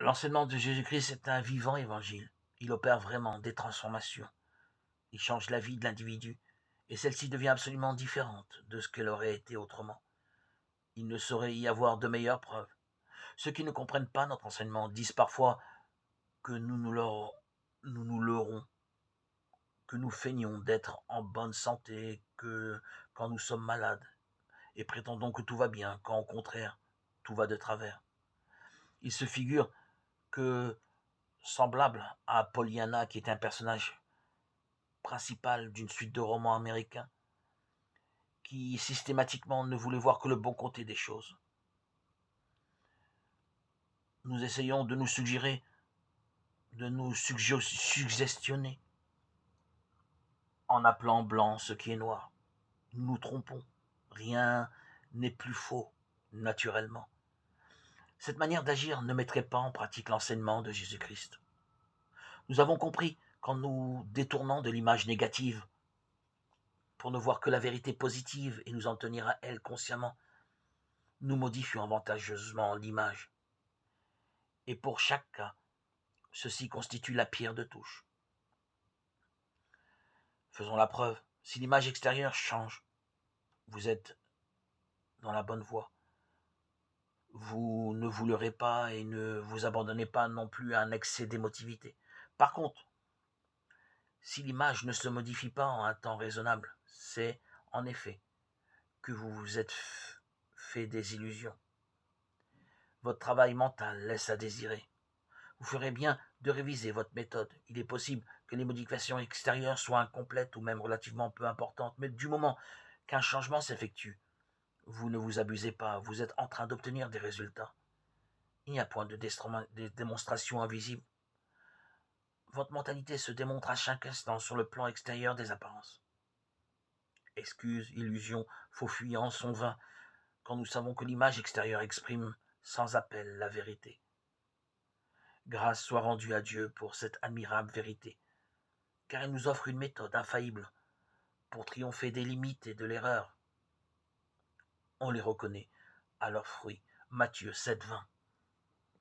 L'enseignement de Jésus-Christ est un vivant évangile. Il opère vraiment des transformations. Il change la vie de l'individu et celle-ci devient absolument différente de ce qu'elle aurait été autrement. Il ne saurait y avoir de meilleures preuves. Ceux qui ne comprennent pas notre enseignement disent parfois que nous nous leurrons, que nous feignons d'être en bonne santé que quand nous sommes malades et prétendons que tout va bien quand au contraire tout va de travers. Ils se figurent que, semblable à Pollyanna qui est un personnage principal d'une suite de romans américains, qui systématiquement ne voulait voir que le bon côté des choses. Nous essayons de nous suggérer, de nous suggestionner, en appelant blanc ce qui est noir. Nous nous trompons. Rien n'est plus faux, naturellement. Cette manière d'agir ne mettrait pas en pratique l'enseignement de Jésus-Christ. Nous avons compris qu'en nous détournant de l'image négative pour ne voir que la vérité positive et nous en tenir à elle consciemment, nous modifions avantageusement l'image. Et pour chaque cas, ceci constitue la pierre de touche. Faisons la preuve. Si l'image extérieure change, vous êtes dans la bonne voie. Vous ne vous leurrez pas et ne vous abandonnez pas non plus à un excès d'émotivité. Par contre, si l'image ne se modifie pas en un temps raisonnable, c'est en effet que vous vous êtes fait des illusions. Votre travail mental laisse à désirer. Vous ferez bien de réviser votre méthode. Il est possible que les modifications extérieures soient incomplètes ou même relativement peu importantes, mais du moment qu'un changement s'effectue, vous ne vous abusez pas, vous êtes en train d'obtenir des résultats. Il n'y a point de démonstration invisible. Votre mentalité se démontre à chaque instant sur le plan extérieur des apparences. Excuses, illusions, faux fuyants sont vains quand nous savons que l'image extérieure exprime sans appel la vérité. Grâce soit rendue à Dieu pour cette admirable vérité, car il nous offre une méthode infaillible pour triompher des limites et de l'erreur. On les reconnaît à leurs fruits. Matthieu 7, 20.